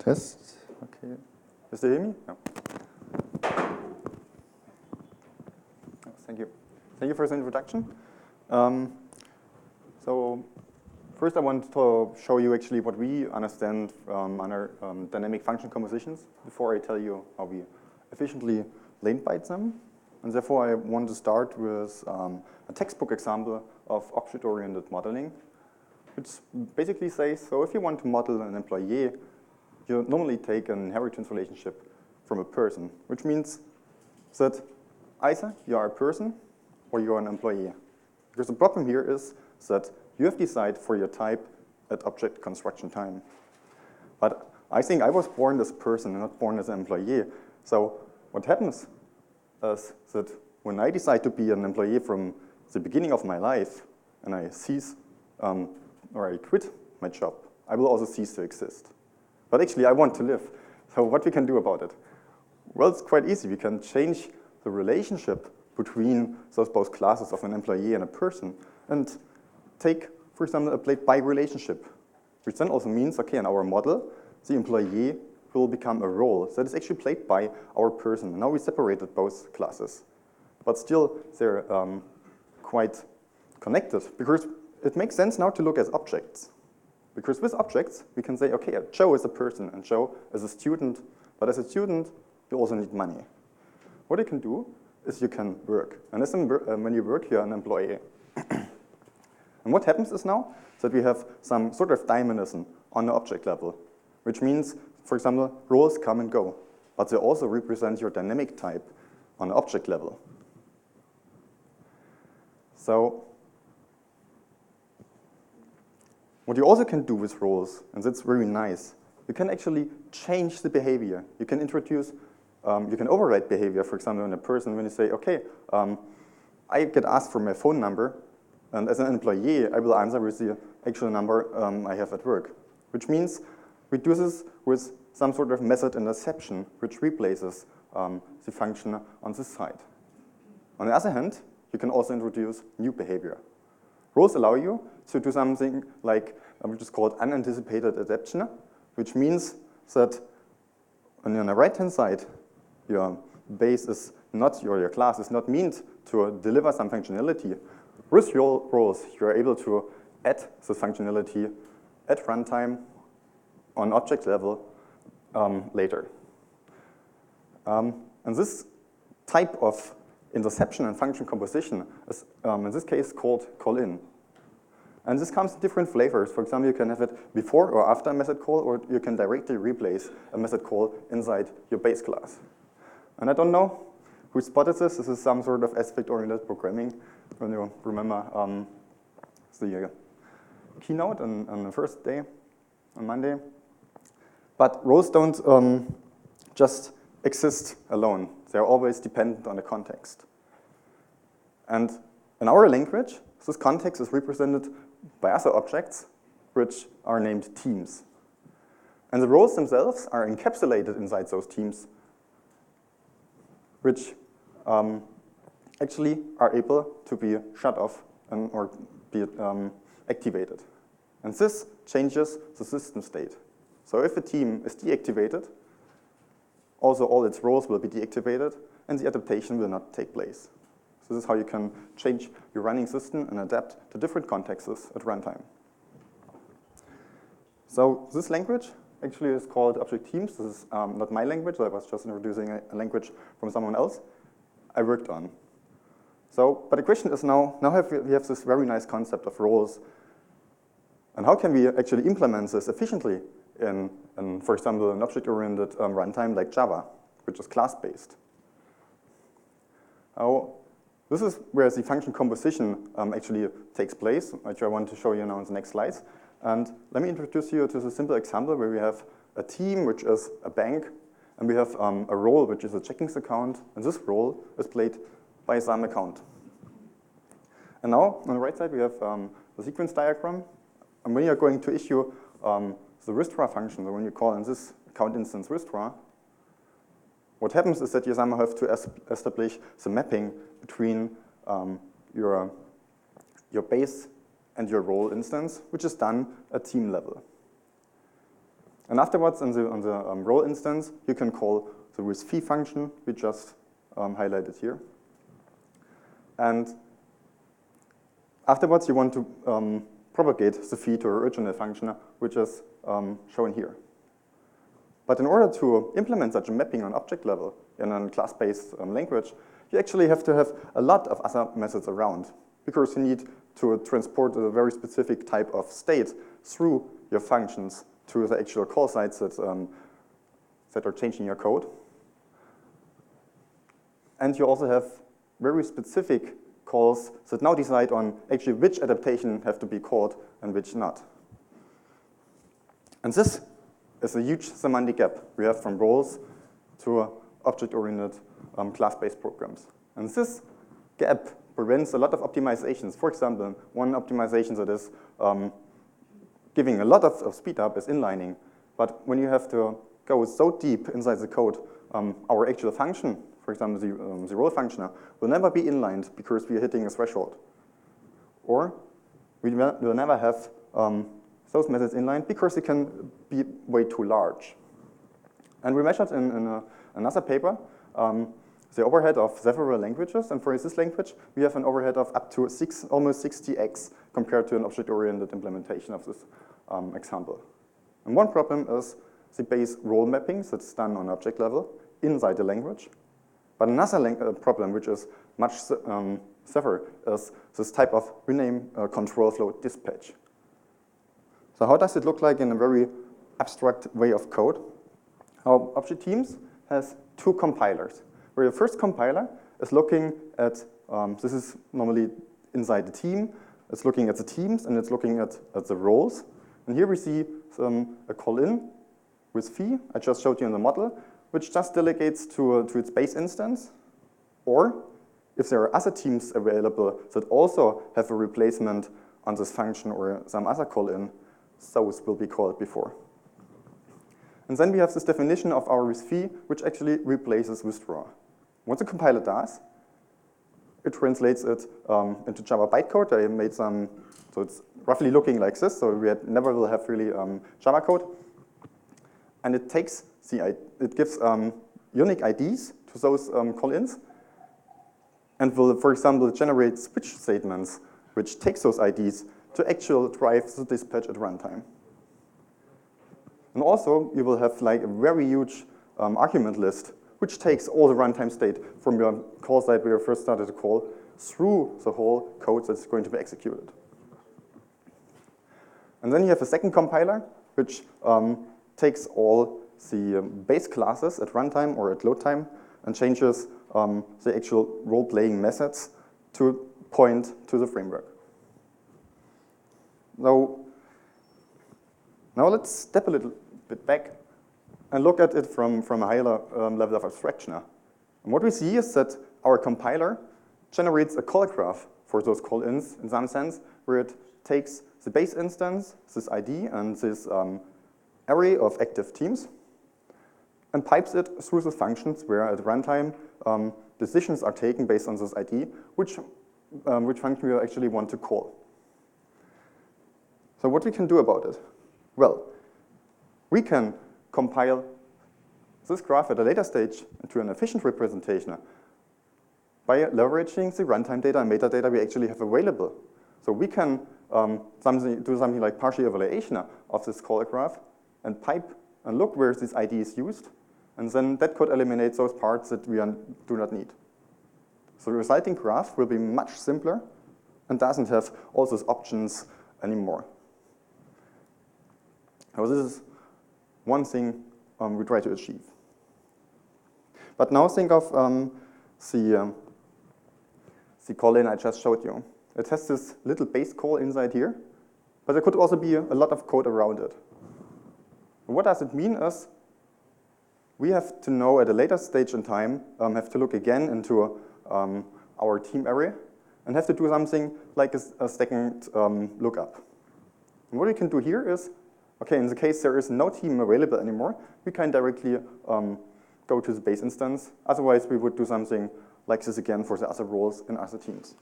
Test. Okay. Is there hear me? No. Oh, thank you. Thank you for the introduction. So first I want to show you actually what we understand under dynamic function compositions before I tell you how we efficiently lane byte them. And therefore I want to start with a textbook example of object-oriented modeling, which basically says, so if you want to model an employee, you normally take an inheritance relationship from a person, which means that either you are a person or you are an employee. Because the problem here is that you have decided for your type at object construction time. But I think I was born as a person and not born as an employee. So what happens is that when I decide to be an employee from the beginning of my life and I cease or I quit my job, I will also cease to exist. But actually, I want to live. So what we can do about it? Well, it's quite easy. We can change the relationship between those both classes of an employee and a person and take, for example, a played by relationship, which then also means, okay, in our model, the employee will become a role that is actually played by our person. And now we separated both classes. But still, they're quite connected because it makes sense now to look at objects. Because with objects, we can say, okay, Joe is a person and Joe is a student, but as a student, you also need money. What you can do is you can work. And when you work, you're an employee. And what happens is now that we have some sort of dynamism on the object level, which means, for example, roles come and go, but they also represent your dynamic type on the object level. So what you also can do with roles, and that's very nice, you can actually change the behavior. You can introduce, you can override behavior, for example, in a person when you say, okay, I get asked for my phone number, and as an employee, I will answer with the actual number I have at work, which means we do this with some sort of method interception, which replaces the function on this side. On the other hand, you can also introduce new behavior. Roles allow you to do something like, which is called unanticipated adaptation, which means that on the right-hand side, your base is not, your class is not meant to deliver some functionality. With your roles, you're able to add this functionality at runtime on object level later. And this type of interception and function composition is, in this case, called call-in. And this comes in different flavors. For example, you can have it before or after a method call, or you can directly replace a method call inside your base class. And I don't know who spotted this. This is some sort of aspect-oriented programming. When you remember the keynote on the first day, on Monday. But roles don't just exist alone. They're always dependent on the context. And in our language, this context is represented by other objects, which are named teams. And the roles themselves are encapsulated inside those teams, which actually are able to be shut off or be activated. And this changes the system state. So if a team is deactivated, also all its roles will be deactivated, and the adaptation will not take place. So this is how you can change your running system and adapt to different contexts at runtime. So this language actually is called Object Teams. This is not my language. I was just introducing a language from someone else I worked on. So, but the question is now we have this very nice concept of roles. And how can we actually implement this efficiently in for example, an object-oriented runtime like Java, which is class-based? This is where the function composition actually takes place, which I want to show you now in the next slides. And let me introduce you to the simple example where we have a team, which is a bank, and we have a role, which is a checkings account, and this role is played by some account. And now, on the right side, we have the sequence diagram. And when you're going to issue the withdraw function, so when you call in this account instance withdraw, what happens is that you somehow have to establish the mapping between your base and your role instance, which is done at team level. And afterwards, on the role instance, you can call the with_fee function we just highlighted here. And afterwards, you want to propagate the fee to our original function, which is shown here. But in order to implement such a mapping on object level in a class-based language, you actually have to have a lot of other methods around, because you need to transport a very specific type of state through your functions to the actual call sites that are changing your code. And you also have very specific calls that now decide on actually which adaptation have to be called and which not. And this is a huge semantic gap we have from roles to object-oriented class-based programs. And this gap prevents a lot of optimizations. For example, one optimization that is giving a lot of speed up is inlining. But when you have to go so deep inside the code, our actual function, for example, the role function, will never be inlined because we are hitting a threshold. Or we will never have those methods inlined because they can be way too large. And we measured in another paper the overhead of several languages. And for this language, we have an overhead of up to almost 60x compared to an object-oriented implementation of this example. And one problem is the base role mappings that's done on object level inside the language. But another problem, which is much severe, is this type of rename control flow dispatch. So how does it look like in a very abstract way of code? Our object teams has two compilers, where the first compiler is looking at, this is normally inside the team, it's looking at the teams and it's looking at the roles. And here we see a call-in with fee, I just showed you in the model, which just delegates to its base instance. Or if there are other teams available that also have a replacement on this function or some other call-in, those will be called before. And then we have this definition of our with_fee, which actually replaces withdraw. What the compiler does, it translates it into Java bytecode. I made some, so it's roughly looking like this. So we never will have really Java code. And it takes it gives unique IDs to those call-ins, and will, for example, generate switch statements, which takes those IDs to actually drive the dispatch at runtime. And also, you will have like a very huge argument list, which takes all the runtime state from your call site where you first started to call through the whole code that's going to be executed. And then you have a second compiler, which takes all the base classes at runtime or at load time and changes the actual role-playing methods to point to the framework. Now let's step a little bit back and look at it from a higher level of abstraction. And what we see is that our compiler generates a call graph for those call-ins in some sense, where it takes the base instance, this ID, and this array of active teams, and pipes it through the functions where at runtime decisions are taken based on this ID, which function we actually want to call. So what we can do about it? Well, we can compile this graph at a later stage into an efficient representation by leveraging the runtime data and metadata we actually have available. So we can do something like partial evaluation of this call graph and pipe and look where this ID is used, and then that could eliminate those parts that we do not need. So the resulting graph will be much simpler and doesn't have all those options anymore. So this is one thing we try to achieve. But now think of the call-in I just showed you. It has this little base call inside here, but there could also be a lot of code around it. What does it mean is we have to know at a later stage in time, have to look again into our team array and have to do something like a second lookup. And what we can do here is, okay, in the case there is no team available anymore, we can directly go to the base instance. Otherwise, we would do something like this again for the other roles in other teams.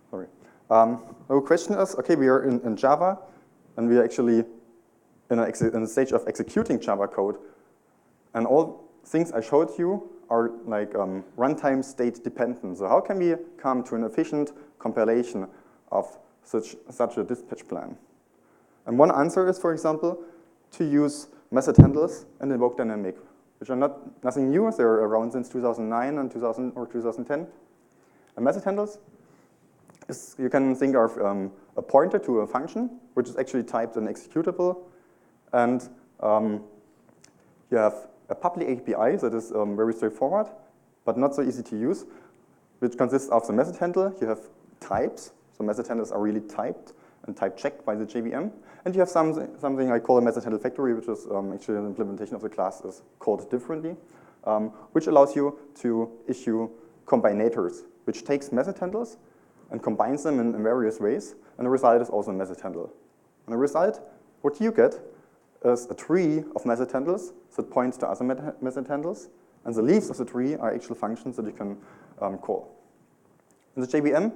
Sorry. The question is, okay, we are in Java, and we are actually in a stage of executing Java code. And all things I showed you are like runtime state dependent. So how can we come to an efficient compilation of such a dispatch plan? And one answer is, for example, to use method handlers and invoke dynamic, which are nothing new. They're around since 2009 and 2010. And method handlers you can think of a pointer to a function, which is actually typed an executable. And you have a public API that is very straightforward, but not so easy to use, which consists of the method handler. You have types. So method handlers are really typed and type checked by the JVM. And you have something I call a method handle factory, which is actually an implementation of the class is called differently, which allows you to issue combinators, which takes method handlers and combines them in various ways. And the result is also a method handle. And the result, what you get, is a tree of method handlers that points to other method handlers. And the leaves of the tree are actual functions that you can call. And the JVM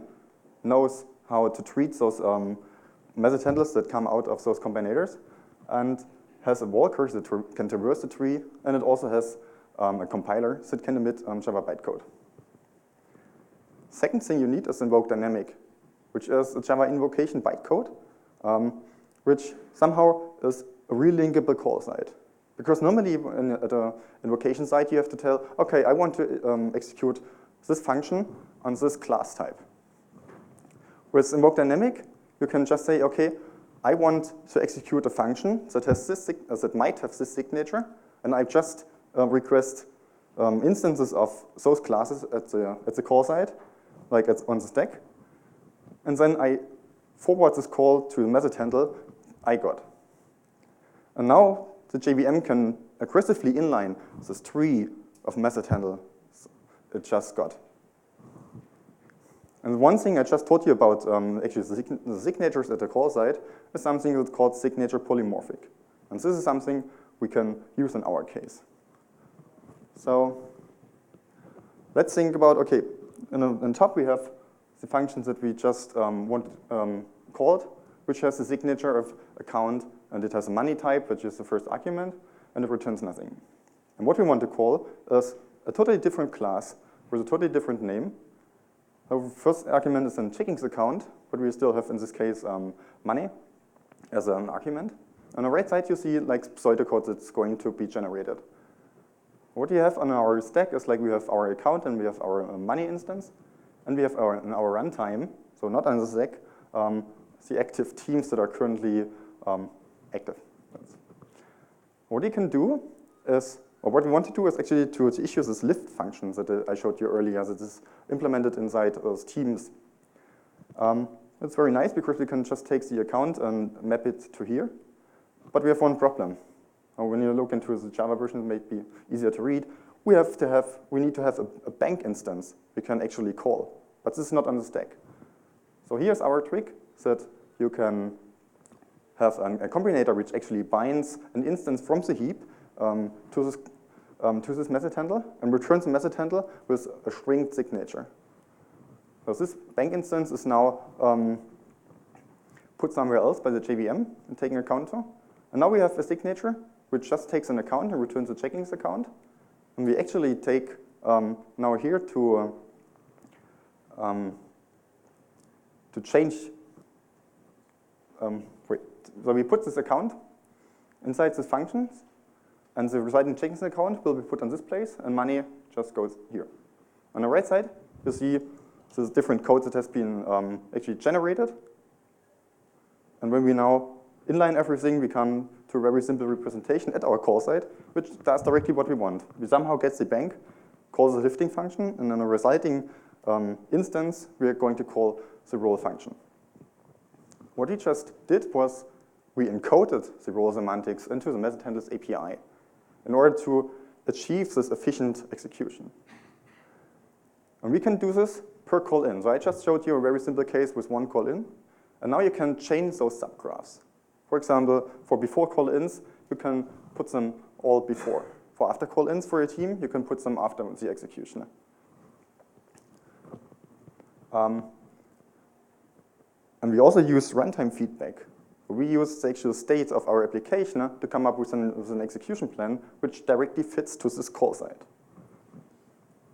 knows how to treat those method handlers that come out of those combinators, and has a walker that can traverse the tree, and it also has a compiler that can emit Java bytecode. Second thing you need is invoke dynamic, which is a Java invocation bytecode, which somehow is a relinkable call side. Because normally at an invocation side, you have to tell, OK, I want to execute this function on this class type. With invoke dynamic, you can just say, OK, I want to execute a function that has this that might have this signature, and I just request instances of those classes at the call side, like on the stack, and then I forward this call to the method handle I got. And now the JVM can aggressively inline this tree of method handle it just got. And one thing I just told you about actually the signatures at the call side is something that's called signature polymorphic. And this is something we can use in our case. So let's think about, OK, on top we have the functions that we just called, which has the signature of account, and it has a money type, which is the first argument, and it returns nothing. And what we want to call is a totally different class with a totally different name. The first argument is a checkings account, but we still have, in this case, money as an argument. On the right side, you see like pseudocode that's going to be generated. What we have on our stack is like we have our account and we have our money instance, and we have our runtime, so not on the stack, the active teams that are currently active. What you can do is, or what we want to do is actually to issue this lift function that I showed you earlier that is implemented inside those teams. It's very nice because we can just take the account and map it to here. But we have one problem. When you look into the Java version, it may be easier to read. We need to have a bank instance we can actually call. But this is not on the stack. So here's our trick that you can have a combinator which actually binds an instance from the heap to this method handler and returns the method handler with a string signature. So this bank instance is now put somewhere else by the JVM and taking a counter. And now we have a signature which just takes an account and returns a checkings account. And we actually take now here to change. So we put this account inside this functions, and the resulting checkings account will be put on this place, and money just goes here. On the right side, you see this different code that has been actually generated. And when we now inline everything, we come to a very simple representation at our call side, which does directly what we want. We somehow get the bank, calls the lifting function, and then a resulting instance, we are going to call the roll function. What we just did was we encoded the roll semantics into the method handlers API in order to achieve this efficient execution. And we can do this per call in. So I just showed you a very simple case with one call in. And now you can change those subgraphs. For example, for before call-ins, you can put them all before. For after call-ins for a team, you can put them after the execution. And we also use runtime feedback. We use the actual state of our application to come up with an execution plan which directly fits to this call site.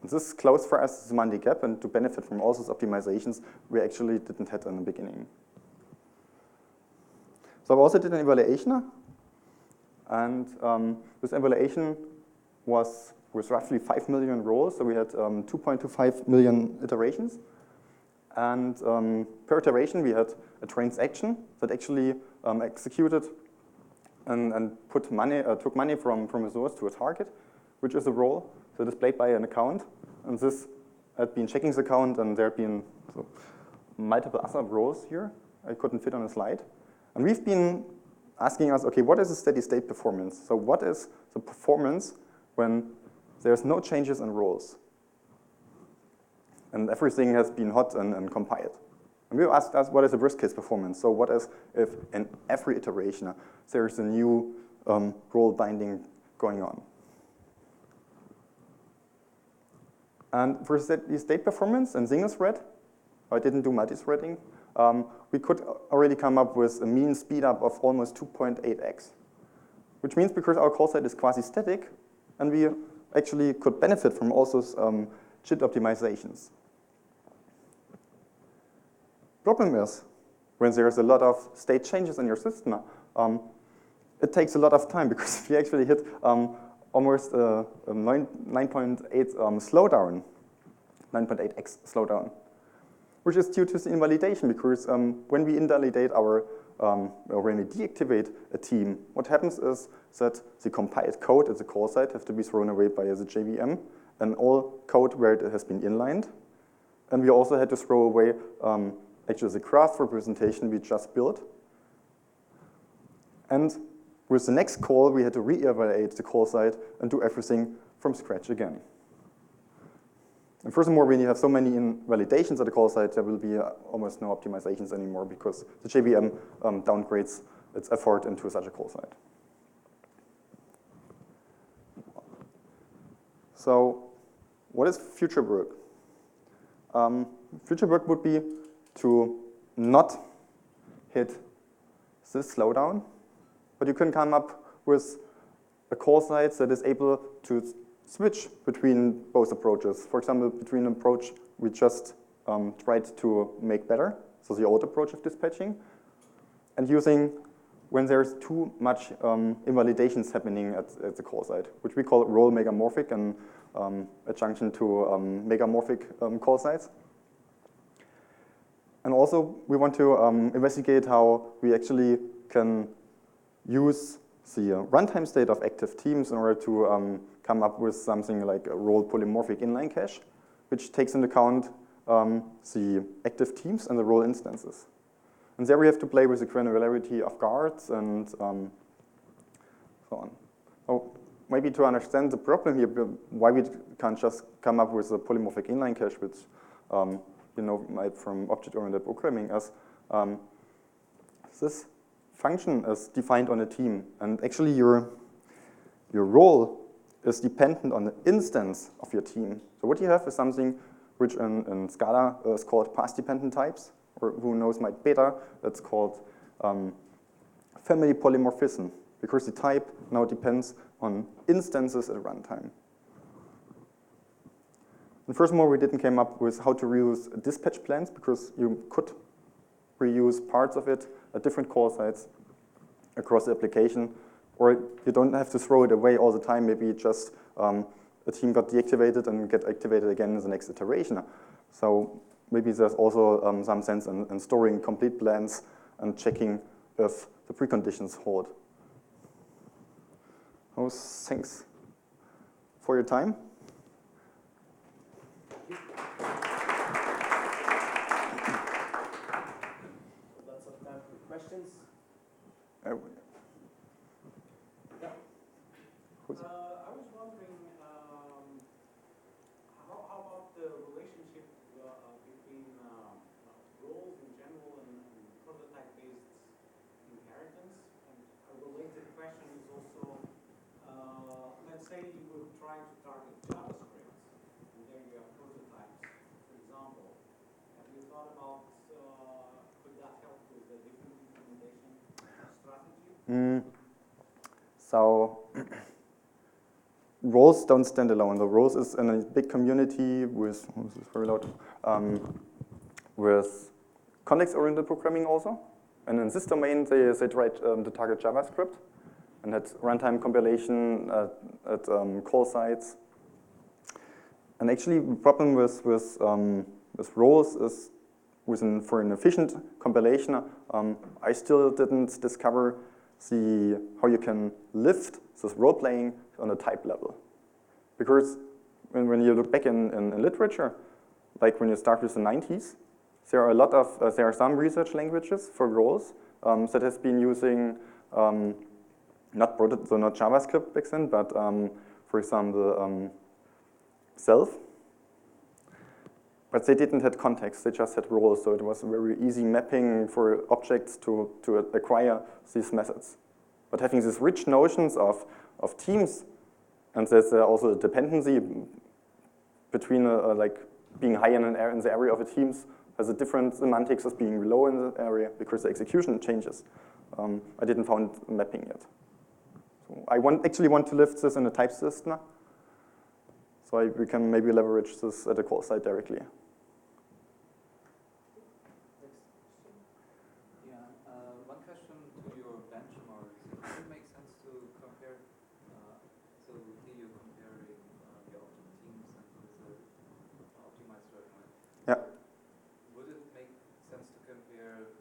And this closed for us the semantic gap, and to benefit from all those optimizations we actually didn't have in the beginning. So I also did an evaluation, and this evaluation was roughly 5 million roles, so we had 2.25 million iterations. And per iteration, we had a transaction that actually executed and put money, took money from a source to a target, which is a role, so displayed by an account. And this had been checking the account, and there had been multiple other roles here. I couldn't fit on a slide. And we've been asking us, okay, what is a steady state performance? So what is the performance when there's no changes in roles? And everything has been hot and compiled. And we asked us, what is the worst case performance? So what is if in every iteration there's a new role binding going on? And for steady state performance and single thread, I didn't do multi-threading, we could already come up with a mean speed up of almost 2.8x, which means because our call site is quasi-static, and we actually could benefit from all those JIT optimizations. Problem is, when there's a lot of state changes in your system, it takes a lot of time because we actually hit almost a 9.8 slowdown, 9.8x slowdown, which is due to the invalidation, because when we invalidate our, or when we deactivate a team, what happens is that the compiled code at the call site has to be thrown away by the JVM, and all code where it has been inlined. And we also had to throw away actually the graph representation we just built. And with the next call, we had to re-evaluate the call site and do everything from scratch again. And furthermore, when you have so many invalidations at the call site, there will be almost no optimizations anymore because the JVM downgrades its effort into such a call site. So what is future work? Future work would be to not hit this slowdown, but you can come up with a call site that is able to switch between both approaches. For example, between an approach we just tried to make better, so the old approach of dispatching, and using when there's too much invalidations happening at the call site, which we call role megamorphic, and adjunction to megamorphic call sites. And also, we want to investigate how we actually can use the runtime state of active teams in order to come up with something like a role polymorphic inline cache, which takes into account the active teams and the role instances. And there we have to play with the granularity of guards and so on. So maybe to understand the problem here, why we can't just come up with a polymorphic inline cache, which you know from object-oriented programming, as this function is defined on a team, and actually your role is dependent on the instance of your team. So what you have is something which in Scala is called path-dependent types, or who knows might better, that's called family polymorphism, because the type now depends on instances at runtime. And furthermore, we didn't come up with how to reuse dispatch plans, because you could reuse parts of it at different call sites across the application, or you don't have to throw it away all the time. Maybe just a team got deactivated and get activated again in the next iteration. So maybe there's also some sense in storing complete plans and checking if the preconditions hold. Oh, thanks for your time. Lots of time for questions. Yeah. I was wondering, how about the relationship between roles in general and prototype-based inheritance? And a related question is also, let's say you would try to target JavaScript, and there you have prototypes, for example. Have you thought about, could that help with the different implementation? So roles don't stand alone. The roles is in a big community with, oh, this is very loud, with context-oriented programming also. And in this domain, they write the target JavaScript and had runtime compilation at call sites. And actually, the problem with roles is for an efficient compilation, I still didn't discover how you can lift this role playing on a type level. Because when you look back in literature, like when you start with the 90s, there are some research languages for roles that has been using not JavaScript back then, but for example, self. But they didn't have context, they just had roles, so it was a very easy mapping for objects to acquire these methods. But having these rich notions of teams, and there's also a dependency between like being high in the area of a teams has a different semantics as being low in the area because the execution changes. I didn't find mapping yet. So I actually want to lift this in a type system, so we can maybe leverage this at a call site directly. One question to your benchmarks. Does it make sense to compare? So here you're comparing the optimal teams and with the optimized version, right? Yeah. Would it make sense to compare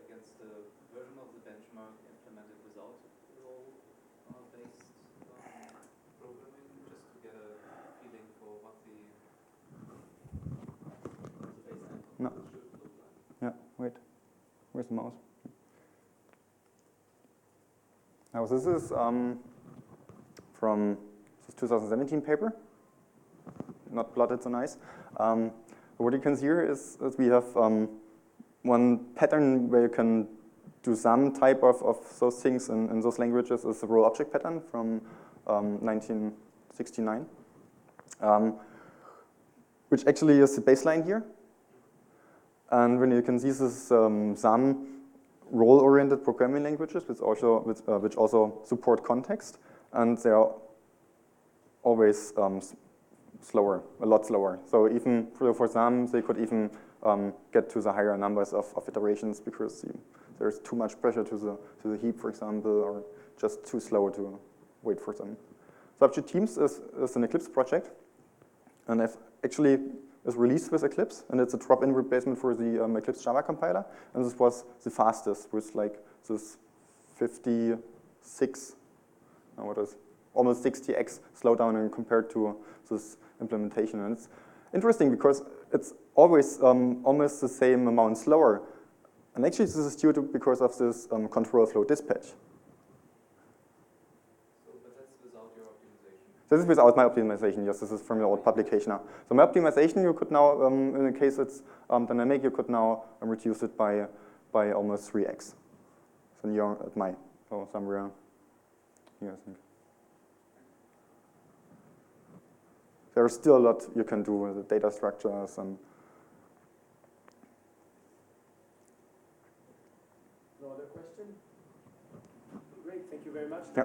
against the version of the benchmark implemented without role-based programming, just to get a feeling for what the baseline should look like? Yeah, wait. Where's the mouse? Now this is from this 2017 paper, not plotted so nice. What you can see here is we have one pattern where you can do some type of those things in those languages is the role object pattern from 1969, which actually is the baseline here. And when you can see this is some role-oriented programming languages which also support context, and they are always slower, a lot slower. So even for some, they could even get to the higher numbers of iterations because there's too much pressure to the heap, for example, or just too slow to wait for them. So Object Teams is an Eclipse project, and actually is released with Eclipse, and it's a drop-in replacement for the Eclipse Java compiler, and this was the fastest with like this 56, almost 60x slowdown compared to this implementation. And it's interesting because it's always almost the same amount slower. And actually this is due to because of this control flow dispatch. But that's without your optimization? This is without my optimization, yes, this is from the old publication now. So my optimization, you could now, in the case it's dynamic, you could now reduce it by almost 3x. So you're at my, so somewhere here, I think. There's still a lot you can do with the data structures and. No other question? Great, thank you very much. Yeah.